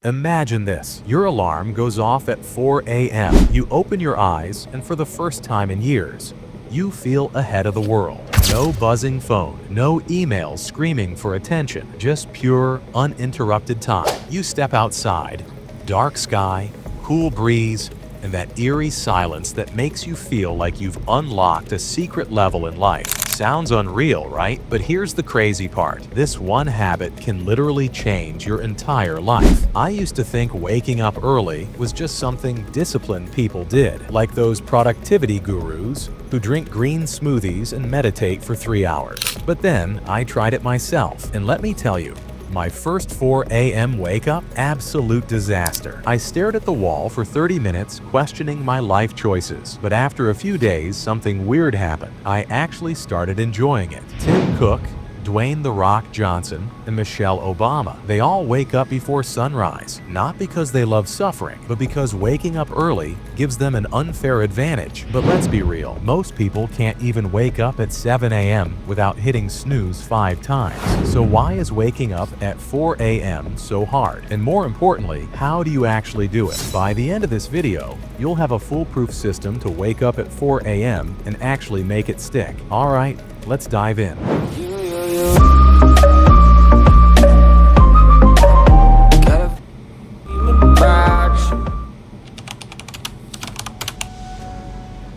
Imagine this. Your alarm goes off at 4 a.m. You open your eyes, and for the first time in years, you feel ahead of the world. No buzzing phone, no emails screaming for attention, just pure, uninterrupted time. You step outside, dark sky, cool breeze, and that eerie silence that makes you feel like you've unlocked a secret level in life. Sounds unreal, right? But here's the crazy part. This one habit can literally change your entire life. I used to think waking up early was just something disciplined people did, like those productivity gurus who drink green smoothies and meditate for 3 hours. But then I tried it myself, and let me tell you, my first 4 a.m. wake-up, absolute disaster. I stared at the wall for 30 minutes, questioning my life choices. But after a few days, something weird happened. I actually started enjoying it. Tim Cook, Dwayne "The Rock" Johnson, and Michelle Obama. They all wake up before sunrise, not because they love suffering, but because waking up early gives them an unfair advantage. But let's be real, most people can't even wake up at 7 a.m. without hitting snooze 5 times. So why is waking up at 4 a.m. so hard? And more importantly, how do you actually do it? By the end of this video, you'll have a foolproof system to wake up at 4 a.m. and actually make it stick. Alright, let's dive in.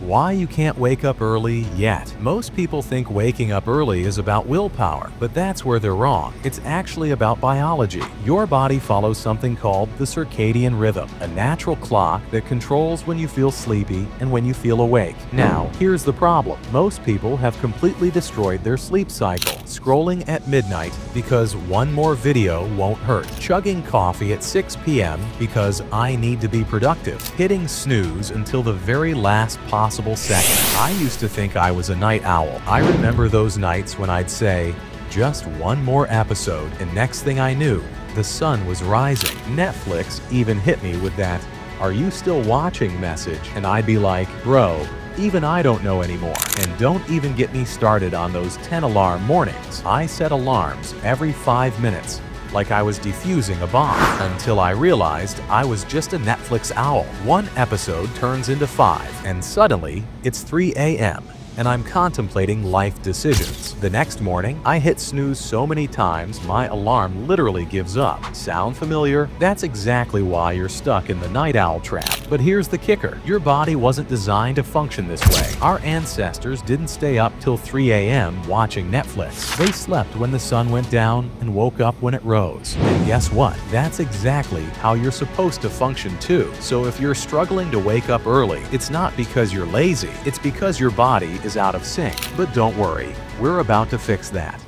Why you can't wake up early yet. Most people think waking up early is about willpower, but that's where they're wrong. It's actually about biology. Your body follows something called the circadian rhythm, a natural clock that controls when you feel sleepy and when you feel awake. Now, here's the problem. Most people have completely destroyed their sleep cycle, scrolling at midnight because one more video won't hurt, chugging coffee at 6 p.m. because I need to be productive, hitting snooze until the very last possible second. I used to think I was a night owl. I remember those nights when I'd say, just one more episode, and next thing I knew, the sun was rising. Netflix even hit me with that, "Are you still watching?" message, and I'd be like, bro, even I don't know anymore. And don't even get me started on those 10-alarm mornings. I set alarms every 5 minutes, like I was defusing a bomb, until I realized I was just a Netflix owl. One episode turns into 5, and suddenly it's 3 a.m. and I'm contemplating life decisions. The next morning, I hit snooze so many times my alarm literally gives up. Sound familiar? That's exactly why you're stuck in the night owl trap. But here's the kicker. Your body wasn't designed to function this way. Our ancestors didn't stay up till 3 a.m. watching Netflix. They slept when the sun went down and woke up when it rose. And guess what? That's exactly how you're supposed to function too. So if you're struggling to wake up early, it's not because you're lazy. It's because your body is out of sync. But don't worry, we're about to fix that.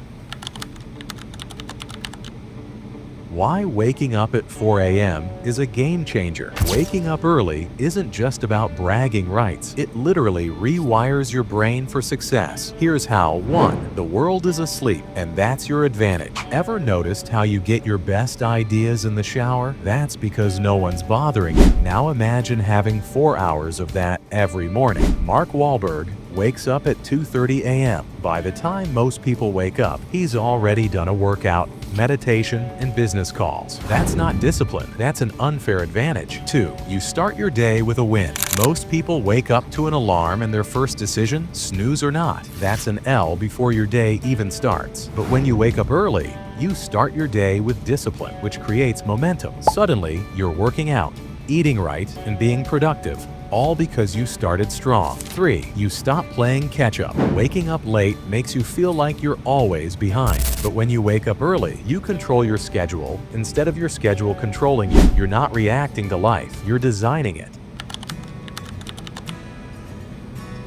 Why waking up at 4 a.m. is a game changer. Waking up early isn't just about bragging rights. It literally rewires your brain for success. Here's how. 1. The world is asleep, and that's your advantage. Ever noticed how you get your best ideas in the shower? That's because no one's bothering you. Now imagine having 4 hours of that every morning. Mark Wahlberg wakes up at 2:30 a.m. By the time most people wake up, he's already done a workout, meditation, and business calls. That's not discipline. That's an unfair advantage. 2. You start your day with a win. Most people wake up to an alarm and their first decision, snooze or not. That's an L before your day even starts. But when you wake up early, you start your day with discipline, which creates momentum. Suddenly, you're working out, eating right, and being productive, all because you started strong. 3. You stop playing catch-up. Waking up late makes you feel like you're always behind. But when you wake up early, you control your schedule instead of your schedule controlling you. You're not reacting to life, you're designing it.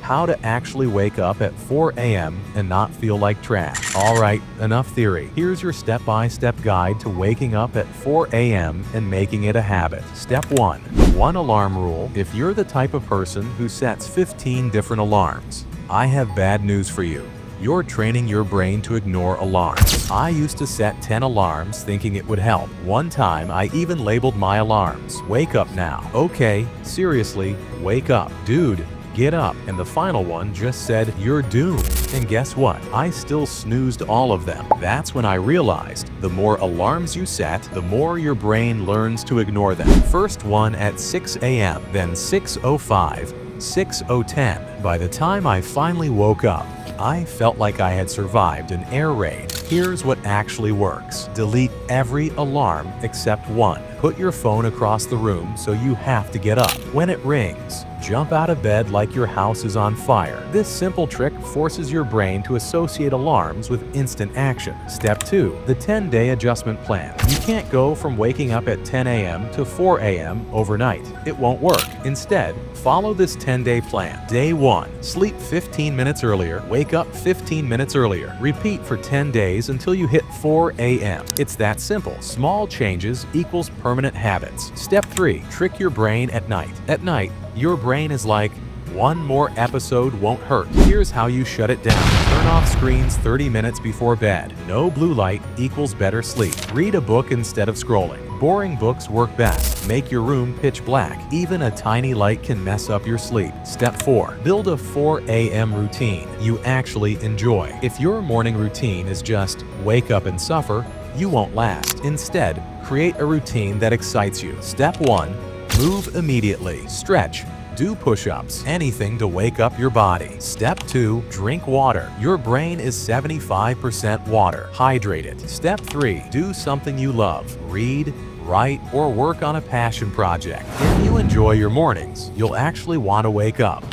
How to actually wake up at 4 a.m. and not feel like trash. Alright, enough theory. Here's your step-by-step guide to waking up at 4 a.m. and making it a habit. Step 1. The 1 alarm rule. If you're the type of person who sets 15 different alarms, I have bad news for you. You're training your brain to ignore alarms. I used to set 10 alarms thinking it would help. One time, I even labeled my alarms. Wake up now. Okay, seriously, wake up. Dude, get up, and the final one just said, you're doomed. And guess what? I still snoozed all of them. That's when I realized the more alarms you set, the more your brain learns to ignore them. First one at 6 a.m., then 6:05, 6:10. By the time I finally woke up, I felt like I had survived an air raid. Here's what actually works. Delete every alarm except one. Put your phone across the room so you have to get up. When it rings, jump out of bed like your house is on fire. This simple trick forces your brain to associate alarms with instant action. Step 2. The 10-day adjustment plan. You can't go from waking up at 10 a.m. to 4 a.m. overnight. It won't work. Instead, follow this 10-day plan. Day 1. Sleep 15 minutes earlier. Wake up 15 minutes earlier. Repeat for 10 days until you hit 4 a.m. It's that simple. Small changes equals permanent habits. Step 3. Trick your brain at night. At night, your brain is like, one more episode won't hurt. Here's how you shut it down. Turn off screens 30 minutes before bed. No blue light equals better sleep. Read a book instead of scrolling. Boring books work best. Make your room pitch black. Even a tiny light can mess up your sleep. Step 4. Build a 4 a.m. routine you actually enjoy. If your morning routine is just wake up and suffer, you won't last. Instead, create a routine that excites you. Step 1. Move immediately. Stretch. Do push-ups, anything to wake up your body. Step 2. Drink water. Your brain is 75% water. Hydrate it. Step 3. Do something you love. Read, write, or work on a passion project. If you enjoy your mornings, you'll actually want to wake up.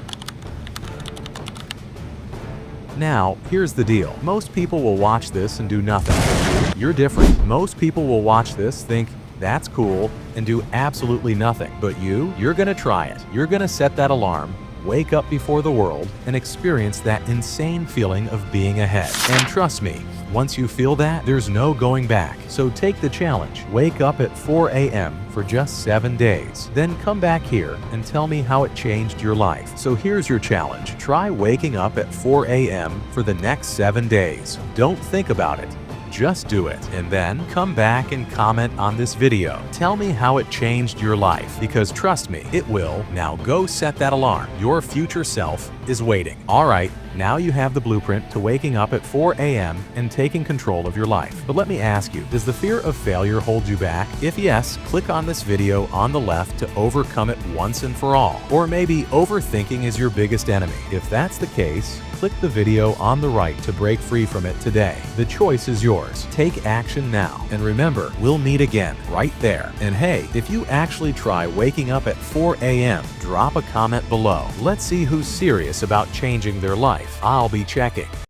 Now, here's the deal. Most people will watch this and do nothing. You're different. Most people will watch this, think, that's cool, and do absolutely nothing. But you're gonna try it. You're gonna set that alarm, wake up before the world, and experience that insane feeling of being ahead. And trust me, once you feel that, there's no going back. So take the challenge. Wake up at 4 a.m. for just 7 days. Then come back here and tell me how it changed your life. So here's your challenge. Try waking up at 4 a.m. for the next 7 days. Don't think about it. Just do it, and then come back and comment on this video. Tell me how it changed your life, because trust me, it will. Now go set that alarm. Your future self is waiting. All right, now you have the blueprint to waking up at 4 a.m. and taking control of your life. But let me ask you, does the fear of failure hold you back? If yes, click on this video on the left to overcome it once and for all. Or maybe overthinking is your biggest enemy. If that's the case, click the video on the right to break free from it today. The choice is yours. Take action now. And remember, we'll meet again right there. And hey, if you actually try waking up at 4 a.m., drop a comment below. Let's see who's serious about changing their life. I'll be checking.